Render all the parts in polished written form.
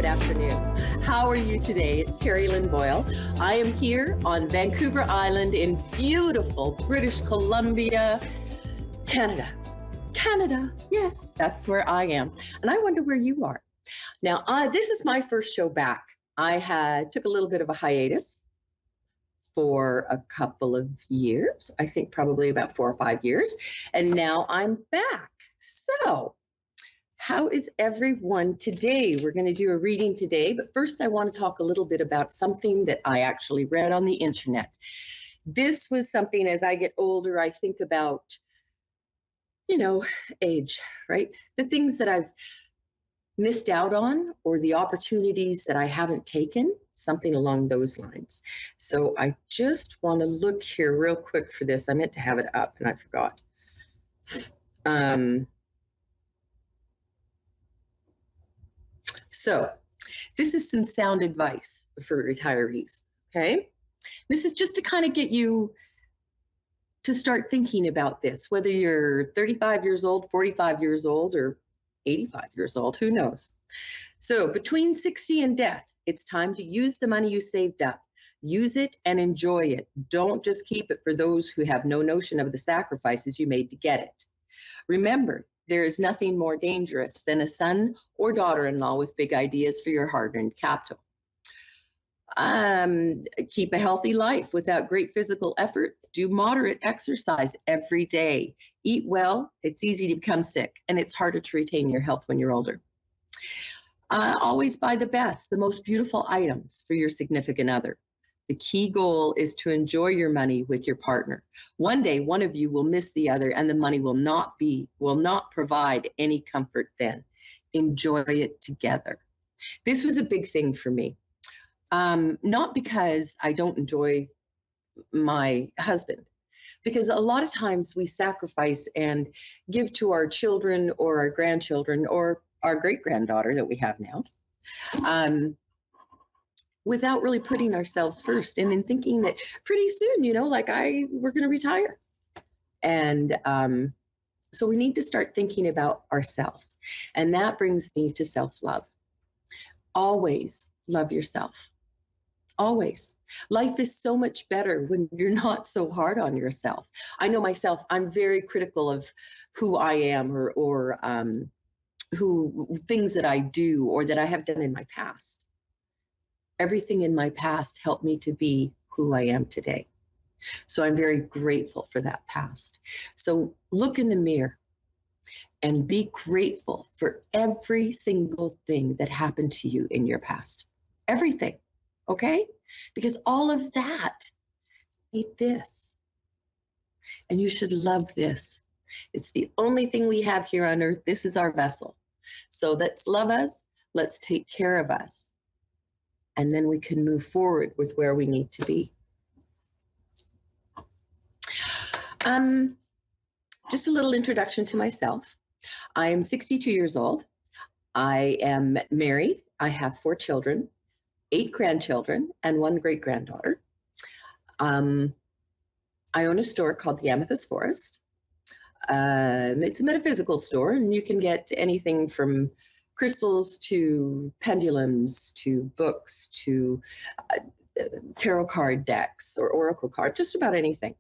good afternoon. How are you today? It's TerryLynn Boyle. I am here on Vancouver Island in beautiful British Columbia, Canada. Canada, yes, that's where I am. And I wonder where you are. Now, this is my first show back. I took a little bit of a hiatus for a couple of years, I think probably about 4 or 5 years, and now I'm back. So, how is everyone today? We're going to do a reading today, but first I want to talk a little bit about something that I actually read on the internet. This was something, as I get older, I think about, age, right? The things that I've missed out on or the opportunities that I haven't taken, something along those lines. So I just want to look here real quick for this. I meant to have it up and I forgot. So this is some sound advice for retirees, okay? This is just to kind of get you to start thinking about this, whether you're 35 years old, 45 years old, or 85 years old, who knows? So between 60 and death, it's time to use the money you saved up. Use it and enjoy it. Don't just keep it for those who have no notion of the sacrifices you made to get it. Remember, there is nothing more dangerous than a son or daughter-in-law with big ideas for your hard-earned capital. Keep a healthy life without great physical effort. Do moderate exercise every day. Eat well. It's easy to become sick, and it's harder to retain your health when you're older. Always buy the best, the most beautiful items for your significant other. The key goal is to enjoy your money with your partner. One day, one of you will miss the other, and the money will not provide any comfort then. Enjoy it together. This was a big thing for me. Not because I don't enjoy my husband, because a lot of times we sacrifice and give to our children or our grandchildren or our great-granddaughter that we have now, without really putting ourselves first and in thinking that pretty soon, we're going to retire. And so we need to start thinking about ourselves. And that brings me to self-love. Always love yourself. Always. Life is so much better when you're not so hard on yourself. I know myself, I'm very critical of who I am or who things that I do or that I have done in my past. Everything in my past helped me to be who I am today. So I'm very grateful for that past. So look in the mirror and be grateful for every single thing that happened to you in your past. Everything. Okay? Because all of that made this. And you should love this. It's the only thing we have here on earth. This is our vessel. So let's love us. Let's take care of us. And then we can move forward with where we need to be. Just a little introduction to myself. I am 62 years old. I am married. I have 4 children. 8 grandchildren and 1 great-granddaughter. I own a store called the Amethyst Forest. It's a metaphysical store, and you can get anything from crystals to pendulums to books to tarot card decks or oracle card, just about anything.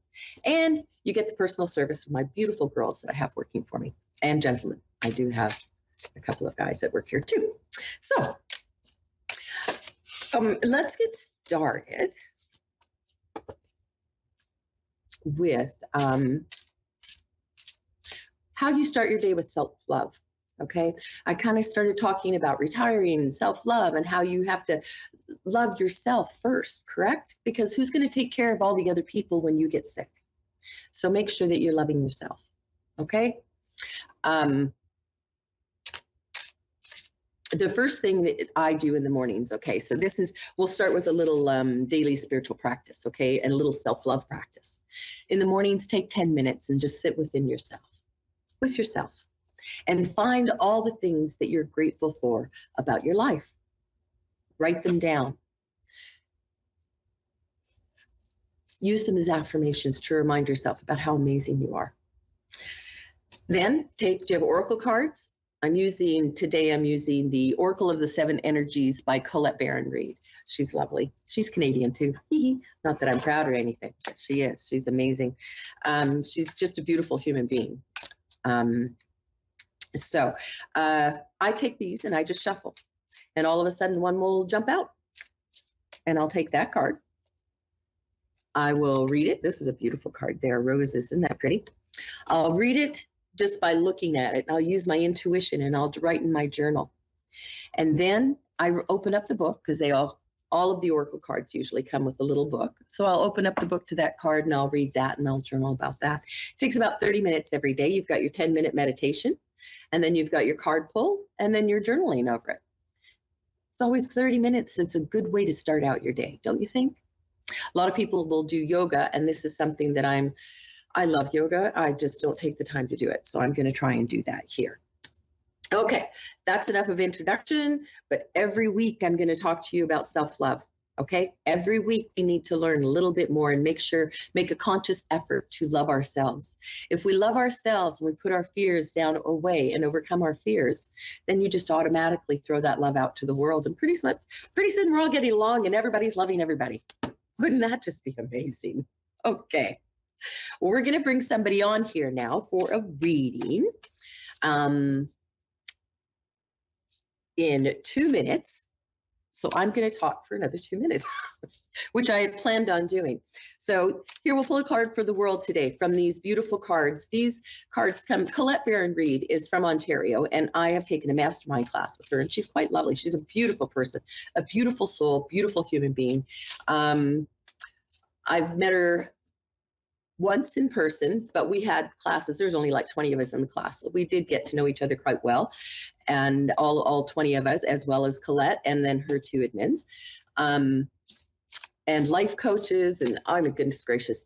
And you get the personal service of my beautiful girls that I have working for me, and gentlemen. I do have a couple of guys that work here too. So, let's get started with how you start your day with self-love, okay? I kind of started talking about retiring and self-love and how you have to love yourself first, correct? Because who's going to take care of all the other people when you get sick? So make sure that you're loving yourself, okay? The first thing that I do in the mornings, okay, so we'll start with a little daily spiritual practice, okay, and a little self-love practice. In the mornings, take 10 minutes and just sit with yourself, and find all the things that you're grateful for about your life. Write them down. Use them as affirmations to remind yourself about how amazing you are. Then do you have oracle cards? Today I'm using the Oracle of the Seven Energies by Colette Baron-Reid. She's lovely. She's Canadian too. Not that I'm proud or anything, but she is. She's amazing. She's just a beautiful human being. So I take these and I just shuffle, and all of a sudden one will jump out, and I'll take that card. I will read it. This is a beautiful card there, roses. Isn't that pretty? I'll read it just by looking at it. I'll use my intuition and I'll write in my journal. And then I open up the book, because all of the oracle cards usually come with a little book. So I'll open up the book to that card and I'll read that and I'll journal about that. It takes about 30 minutes every day. You've got your 10-minute meditation, and then you've got your card pull, and then you're journaling over it. It's always 30 minutes. It's a good way to start out your day, don't you think? A lot of people will do yoga, and this is something that I love yoga. I just don't take the time to do it. So I'm going to try and do that here. Okay, that's enough of introduction, but every week I'm going to talk to you about self-love. Okay, every week we need to learn a little bit more and make a conscious effort to love ourselves. If we love ourselves and we put our fears down away and overcome our fears, then you just automatically throw that love out to the world. And pretty soon we're all getting along and everybody's loving everybody. Wouldn't that just be amazing? Okay, well, we're going to bring somebody on here now for a reading. In 2 minutes. So I'm going to talk for another 2 minutes, which I had planned on doing. So here we'll pull a card for the world today from these beautiful cards. These cards Colette Baron-Reid is from Ontario, and I have taken a mastermind class with her, and she's quite lovely. She's a beautiful person, a beautiful soul, beautiful human being. I've met her once in person, but we had classes. There's only like 20 of us in the class. So we did get to know each other quite well, and all 20 of us, as well as Colette and then her two admins, and life coaches. And oh my goodness gracious,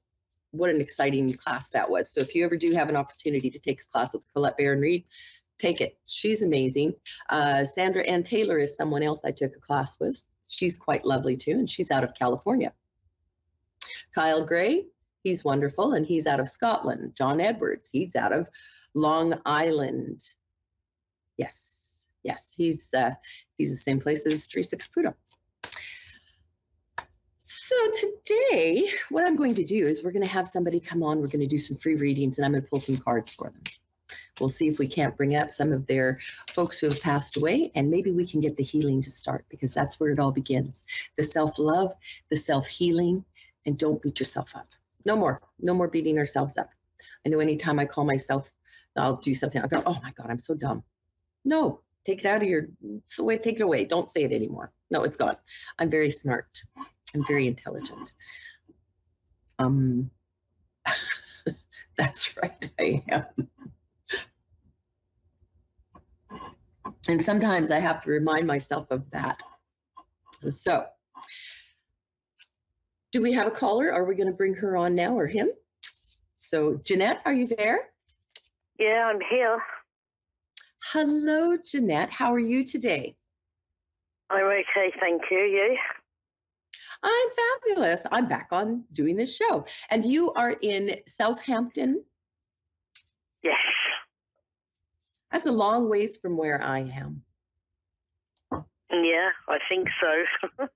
what an exciting class that was. So if you ever do have an opportunity to take a class with Colette Baron-Reid, take it. She's amazing. Sandra Ann Taylor is someone else I took a class with. She's quite lovely too, and she's out of California. Kyle Gray, he's wonderful, and he's out of Scotland. John Edwards, he's out of Long Island. Yes, he's the same place as Teresa Caputo. So today, what I'm going to do is we're going to have somebody come on. We're going to do some free readings, and I'm going to pull some cards for them. We'll see if we can't bring up some of their folks who have passed away, and maybe we can get the healing to start, because that's where it all begins. The self-love, the self-healing, and don't beat yourself up. No more beating ourselves up. I know anytime I call myself, I'll do something, I'll go, oh my God, I'm so dumb. No, take it out of take it away. Don't say it anymore. No, it's gone. I'm very smart. I'm very intelligent. That's right, I am. And sometimes I have to remind myself of that. So, do we have a caller? Are we going to bring her on now, or him? So, Jeanette, are you there? Yeah, I'm here. Hello, Jeanette. How are you today? I'm okay, thank you. You? I'm fabulous. I'm back on doing this show. And you are in Southampton? Yes. That's a long ways from where I am. Yeah, I think so.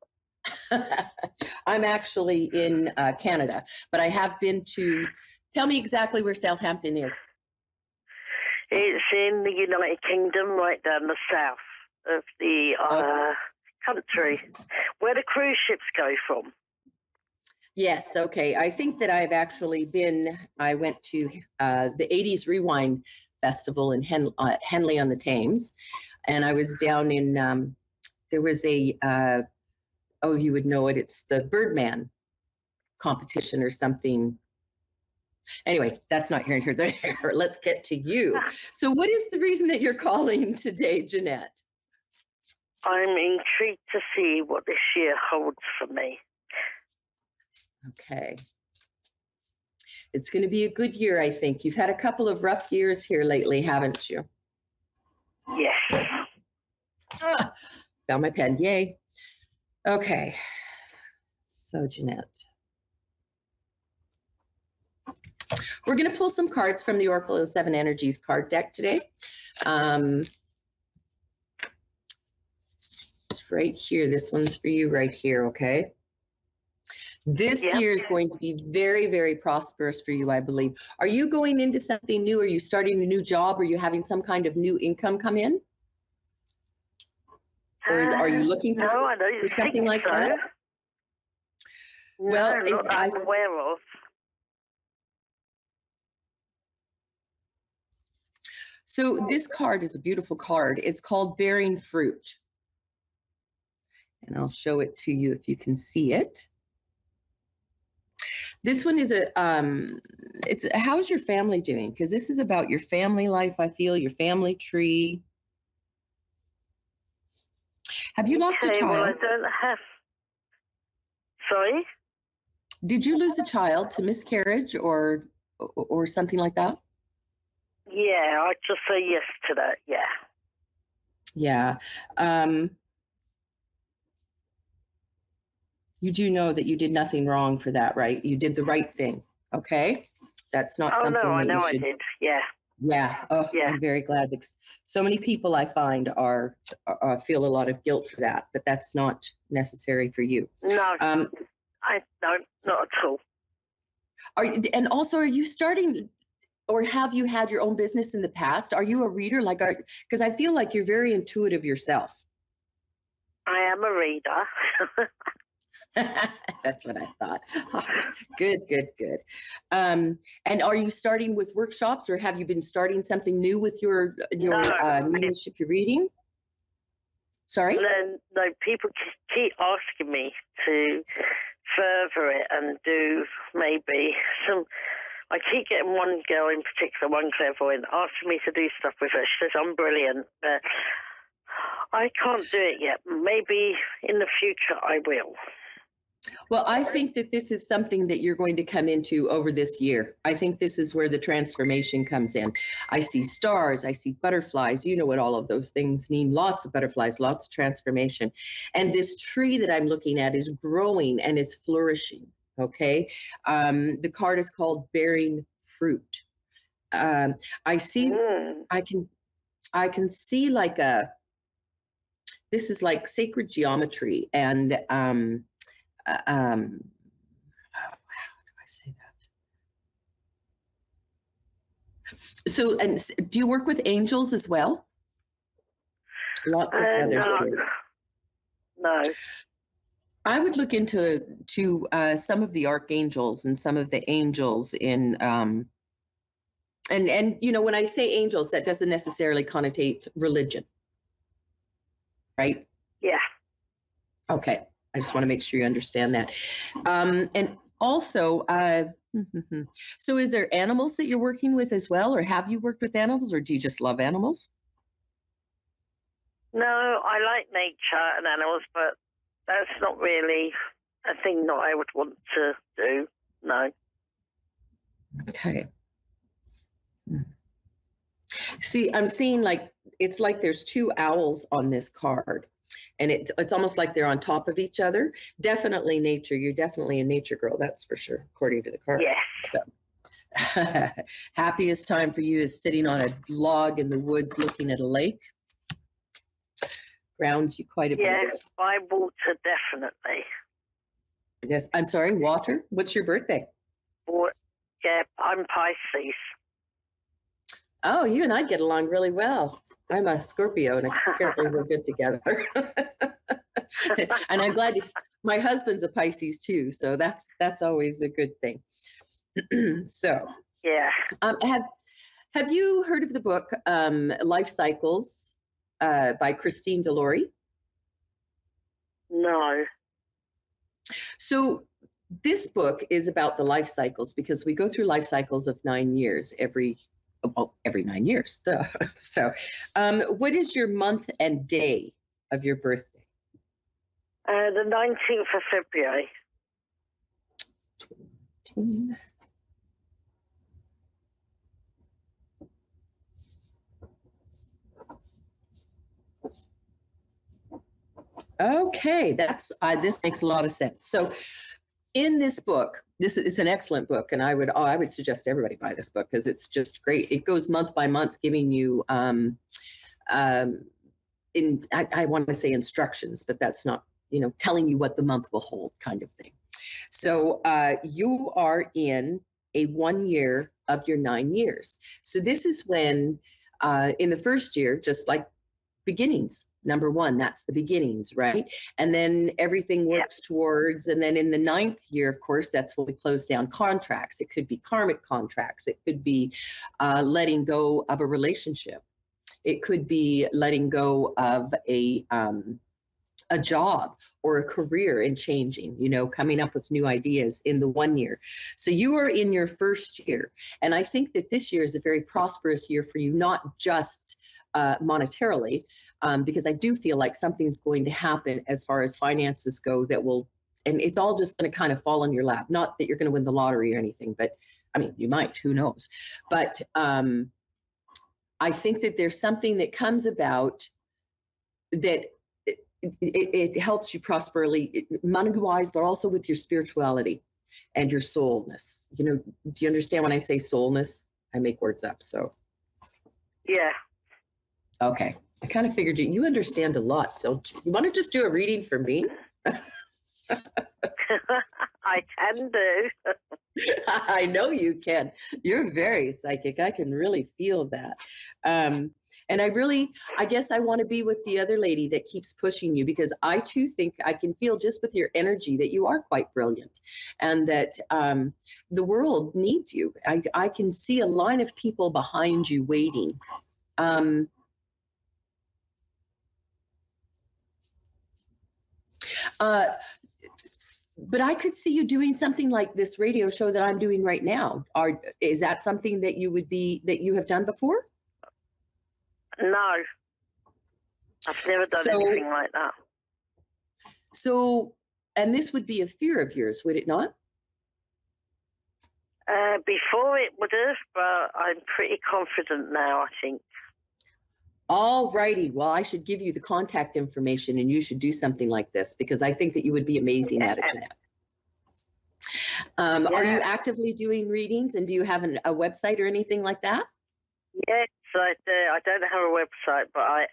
I'm actually in Canada, but I have been to, tell me exactly where Southampton is. It's in the United Kingdom, right down the south of the country, where the cruise ships go from. Yes, okay. I think that I've actually I went to the 80s Rewind Festival in Henley on the Thames, and I was down in, there was a, oh, you would know it. It's the Birdman competition or something. Anyway, that's not here and there. Let's get to you. So what is the reason that you're calling today, Jeanette? I'm intrigued to see what this year holds for me. Okay. It's going to be a good year, I think. You've had a couple of rough years here lately, haven't you? Yes. Found my pen. Yay. Okay. So, Jeanette. We're going to pull some cards from the Oracle of the Seven Energies card deck today. right here. This one's for you right here, okay? This year is going to be very, very prosperous for you, I believe. Are you going into something new? Are you starting a new job? Are you having some kind of new income come in? Or are you looking for, no, I don't for something like so. that? No, Well, not that I'm aware of. So this card is a beautiful card. It's called Bearing Fruit. And I'll show it to you if you can see it. This one is it's how's your family doing? Because this is about your family life, I feel, your family tree. Have you lost a child? Well, I don't have. Sorry? Did you lose a child to miscarriage or something like that? Yeah, I'd just say yes to that, yeah. Yeah. You do know that you did nothing wrong for that, right? You did the right thing, okay? That's not something no, I that know you should. I did, yeah. Yeah. Oh, yeah. I'm very glad that so many people I find are feel a lot of guilt for that, but that's not necessary for you. No, no, not at all. And also, are you starting, or have you had your own business in the past? Are you a reader? Because I feel like you're very intuitive yourself. I am a reader. That's what I thought. Good. And are you starting with workshops, or have you been starting something new with your mediumship you're reading? Sorry? No, people keep asking me to further it and do maybe some. I keep getting one girl in particular, one clairvoyant, asking me to do stuff with her. She says I'm brilliant, but I can't do it yet. Maybe in the future I will. Well, I think that this is something that you're going to come into over this year. I think this is where the transformation comes in. I see stars, I see butterflies. You know what all of those things mean. Lots of butterflies, lots of transformation. And this tree that I'm looking at is growing and is flourishing, okay? The card is called Bearing Fruit. I see, I can see like this is like sacred geometry, and how do I say that? So, and do you work with angels as well? Lots of feathers. No. I would look into some of the archangels and some of the angels in and you know, when I say angels, that doesn't necessarily connotate religion, right? Yeah. Okay. I just want to make sure you understand that. And also, so is there animals that you're working with as well, or have you worked with animals, or do you just love animals? No, I like nature and animals, but that's not really a thing that I would want to do. No. Okay. See, I'm seeing it's like there's two owls on this card. And it's almost like they're on top of each other. Definitely nature. You're definitely a nature girl, that's for sure, according to the card. Yes. So happiest time for you is sitting on a log in the woods looking at a lake. Grounds you quite a bit. Yes, by water, definitely. Yes, I'm sorry, water? What's your birthday? Yeah, I'm Pisces. Oh, you and I get along really well. I'm a Scorpio, and apparently we're good together. And I'm glad my husband's a Pisces too, so that's always a good thing. So, yeah. Have you heard of the book Life Cycles by Christine Delory? No. So this book is about the life cycles, because we go through life cycles of 9 years every 9 years. So what is your month and day of your birthday? The 19th of February. 19. Okay, this makes a lot of sense. So in this book, this is an excellent book, and I would suggest everybody buy this book because it's just great. It goes month by month, giving you I want to say instructions, but that's not, telling you what the month will hold kind of thing. So you are in a 1 year of your 9 years. So this is when in the first year, just like beginnings, number one, that's the beginnings, right? And then everything works towards, and then in the 9th year, of course, that's when we close down contracts. It could be karmic contracts. It could be letting go of a relationship. It could be letting go of a job or a career and changing, coming up with new ideas in the 1 year. So you are in your first year. And I think that this year is a very prosperous year for you, not just monetarily, because I do feel like something's going to happen as far as finances go that will, and it's all just going to kind of fall in your lap. Not that you're going to win the lottery or anything, but I mean, you might, who knows? But I think that there's something that comes about that it helps you prosperly, money-wise, but also with your spirituality and your soulness. Do you understand when I say soulness? I make words up, so. Yeah. Okay. I kind of figured you understand a lot, don't you? You want to just do a reading for me? I can do. I know you can. You're very psychic. I can really feel that. And I guess I want to be with the other lady that keeps pushing you, because I too think I can feel just with your energy that you are quite brilliant, and that the world needs you. I can see a line of people behind you waiting. But I could see you doing something like this radio show that I'm doing right now. Is that something that you have done before? No, I've never done anything like that. So, and this would be a fear of yours, would it not? Before it would have, but I'm pretty confident now, I think. All righty. Well, I should give you the contact information, and you should do something like this, because I think that you would be amazing at it, Jeanette. Are you actively doing readings, and do you have a website or anything like that? Yes, I do. I don't have a website, but I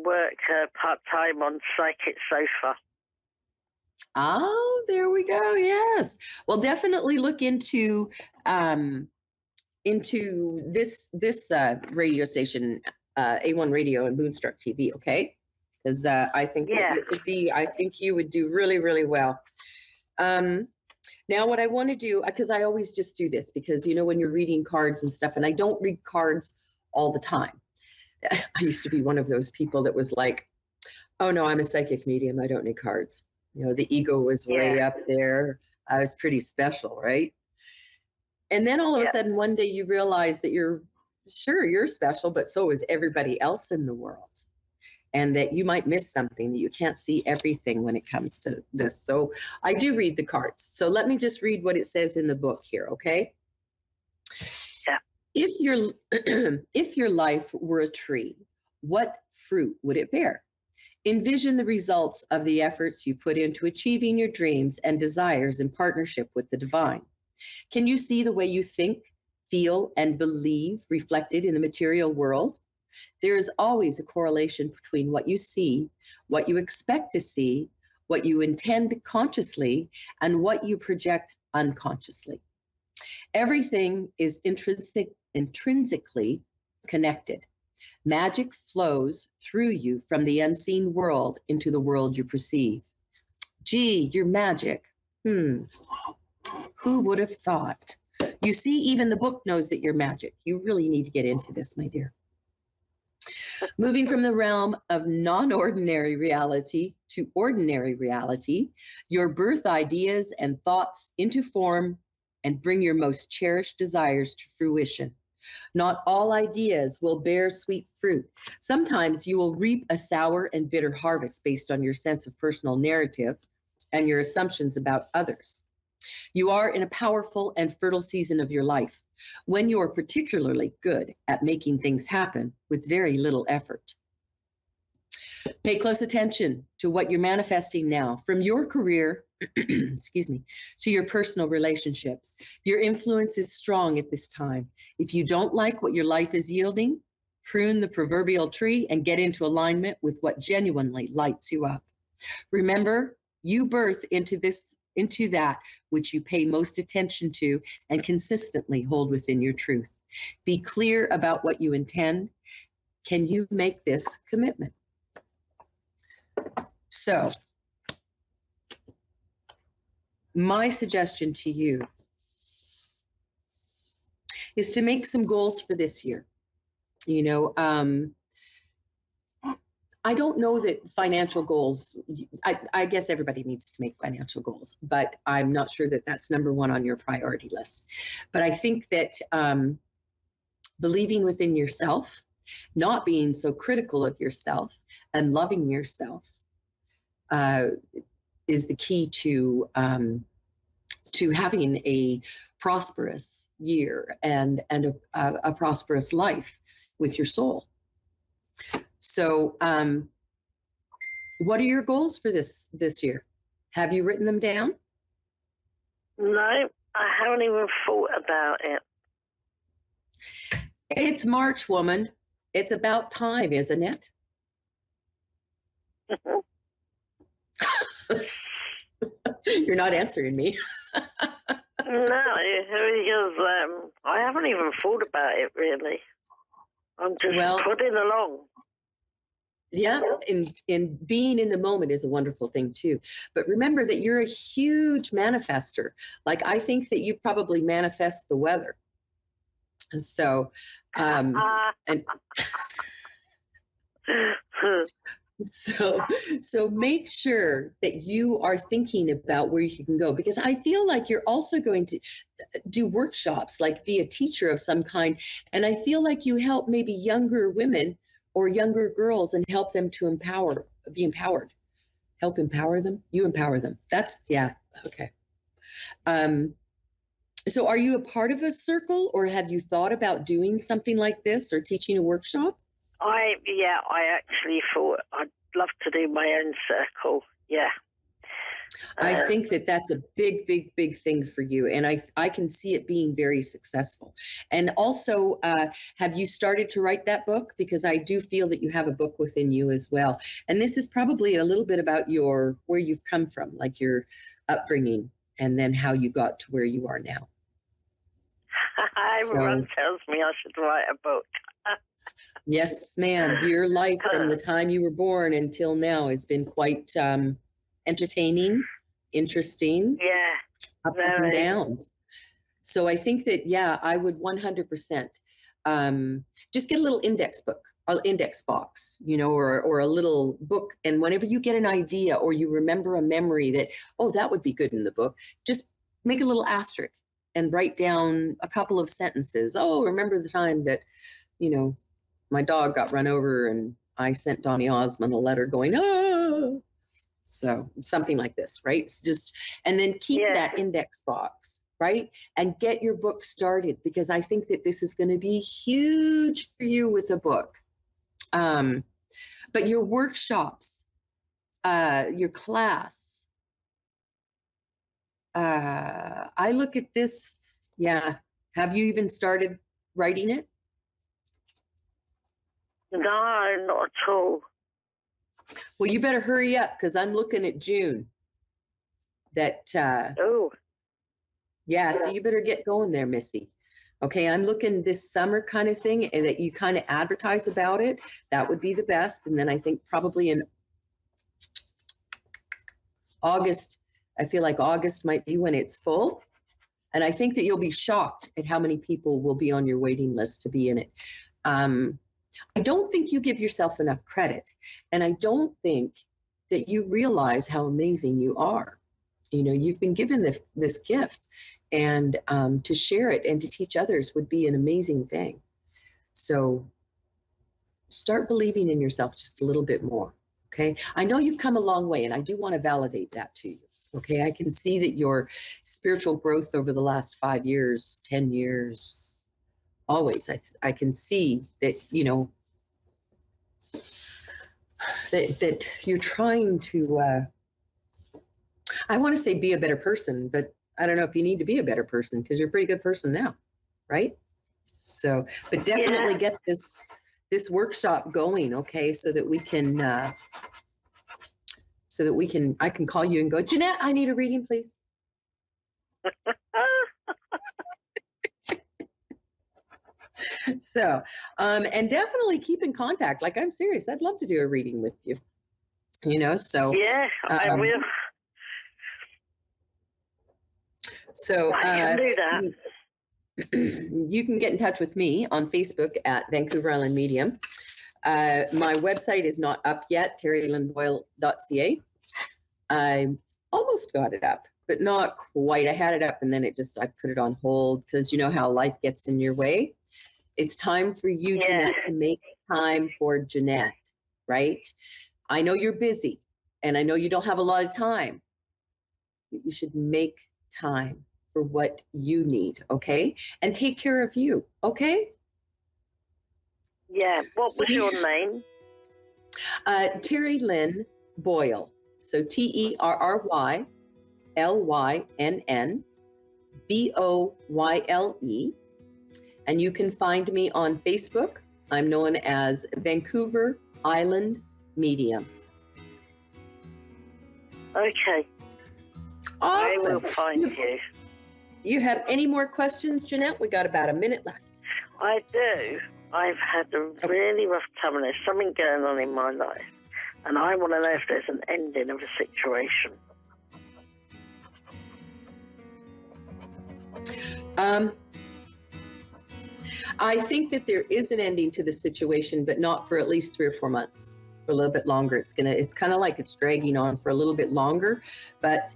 work part-time on Psychic Sofa. Oh, there we go. Yes. Well, definitely look into this radio station, A1 Radio and Moonstruck TV, okay? Because I think I think you would do really, really well. Now, what I want to do, because I always just do this, because when you're reading cards and stuff, and I don't read cards all the time. I used to be one of those people that was like, oh no, I'm a psychic medium, I don't need cards. The ego was way up there. I was pretty special, right? And then all of a sudden, one day you realize that you're special, but so is everybody else in the world. And that you might miss something, that you can't see everything when it comes to this. So I do read the cards. So let me just read what it says in the book here, okay? Yeah. If your life were a tree, what fruit would it bear? Envision the results of the efforts you put into achieving your dreams and desires in partnership with the divine. Can you see the way you think, feel, and believe reflected in the material world? There is always a correlation between what you see, what you expect to see, what you intend consciously, and what you project unconsciously. Everything is intrinsically connected. Magic flows through you from the unseen world into the world you perceive. Gee, you're magic. Who would have thought? You see, even the book knows that you're magic. You really need to get into this, my dear. Moving from the realm of non-ordinary reality to ordinary reality, your birth ideas and thoughts into form and bring your most cherished desires to fruition. Not all ideas will bear sweet fruit. Sometimes you will reap a sour and bitter harvest based on your sense of personal narrative and your assumptions about others. You are in a powerful and fertile season of your life, when you are particularly good at making things happen with very little effort. Pay close attention to what you're manifesting now, from your career, excuse me, to your personal relationships. Your influence is strong at this time. If you don't like what your life is yielding, Prune the proverbial tree and get into alignment with what genuinely lights you up. Remember, you birth into that which you pay most attention to and consistently hold within your truth. Be clear about what you intend. Can you make this commitment? So, my suggestion to you is to make some goals for this year. You know, I don't know that financial goals, I guess everybody needs to make financial goals, but I'm not sure that that's number one on your priority list. But I think that believing within yourself, not being so critical of yourself, and loving yourself is the key to having a prosperous year and a prosperous life with your soul. So, what are your goals for this year? Have you written them down? No, I haven't even thought about it. It's March, woman. It's about time, isn't it? You're not answering me. No, because I haven't even thought about it, really. I'm just plodding along. Yeah, in being in the moment is a wonderful thing too. But remember that you're a huge manifester. Like, I think that you probably manifest the weather. So, and so make sure that you are thinking about where you can go, because I feel like you're also going to do workshops, like be a teacher of some kind. And I feel like you help maybe younger women or younger girls and help them to be empowered. Help empower them. You empower them. Okay. So are you a part of a circle, or have you thought about doing something like this or teaching a workshop? I actually thought I'd love to do my own circle. Yeah. I think that that's a big, big, big thing for you. And I can see it being very successful. And also, have you started to write that book? Because I do feel that you have a book within you as well. And this is probably a little bit about where you've come from, like your upbringing, and then how you got to where you are now. Everyone tells me I should write a book. Yes, ma'am. Your life from the time you were born until now has been quite entertaining, interesting, ups and downs. So I think that, I would 100% just get a little index book, an index box, or a little book. And whenever you get an idea or you remember a memory that, that would be good in the book, just make a little asterisk and write down a couple of sentences. Oh, remember the time that, my dog got run over and I sent Donny Osmond a letter going, oh. So something like this, right? And then keep that index box, right? And get your book started, because I think that this is going to be huge for you with a book. But your workshops, your class, I look at this. Yeah. Have you even started writing it? No, not at all. Well, you better hurry up, because I'm looking at June. So you better get going there, Missy. Okay, I'm looking this summer kind of thing, and that you kind of advertise about it. That would be the best. And then I think probably in August, I feel like August might be when it's full. And I think that you'll be shocked at how many people will be on your waiting list to be in it. I don't think you give yourself enough credit. And I don't think that you realize how amazing you are. You've been given this gift, and to share it and to teach others would be an amazing thing. So start believing in yourself just a little bit more. Okay. I know you've come a long way, and I do want to validate that to you. Okay. I can see that your spiritual growth over the last 5 years, 10 years, always, I can see that, that you're trying to, I want to say be a better person, but I don't know if you need to be a better person, because you're a pretty good person now, right? So, but definitely get this workshop going, okay, so that we can I can call you and go, Jeanette, I need a reading, please. So, and definitely keep in contact. Like, I'm serious. I'd love to do a reading with you, you know, so. Yeah, I will. So, I can do that. You can get in touch with me on Facebook at Vancouver Island Medium. My website is not up yet, TerryLynnBoyle.ca. I almost got it up, but not quite. I had it up and then I put it on hold because you know how life gets in your way. It's time for you, Jeanette, to make time for Jeanette, right? I know you're busy and I know you don't have a lot of time, but you should make time for what you need, okay? And take care of you, okay? Yeah. What was your name? TerryLynn Boyle. So TerryLynnBoyle. And you can find me on Facebook. I'm known as Vancouver Island Medium. Okay. Awesome. I will find you. You have any more questions, Jeanette? We got about a minute left. I do. I've had a really rough time and there's something going on in my life. And I want to know if there's an ending of a situation. I think that there is an ending to the situation, but not for at least 3 or 4 months. For a little bit longer. It's kind of like it's dragging on for a little bit longer, but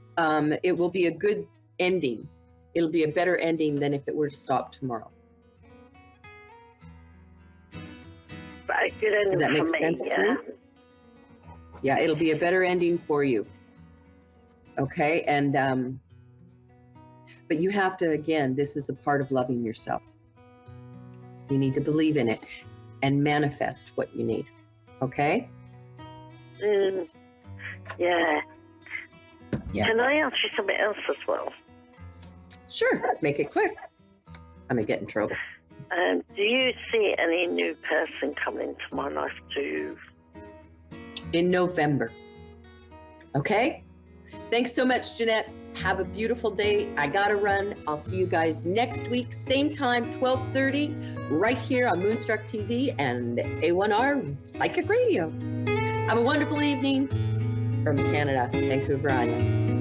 it will be a good ending. It'll be a better ending than if it were to stop tomorrow. But a good ending. Does that make sense to you? Yeah, it'll be a better ending for you. Okay, and but you have to, again, this is a part of loving yourself. You need to believe in it and manifest what you need. Okay? Yeah. Can I ask you something else as well? Sure. Make it quick. I'm going to get in trouble. Do you see any new person coming into my life too? In November. Okay? Thanks so much, Jeanette. Have a beautiful day. I got to run. I'll see you guys next week, same time, 12:30, right here on Moonstruck TV and A1R Psychic Radio. Have a wonderful evening from Canada, Vancouver Island.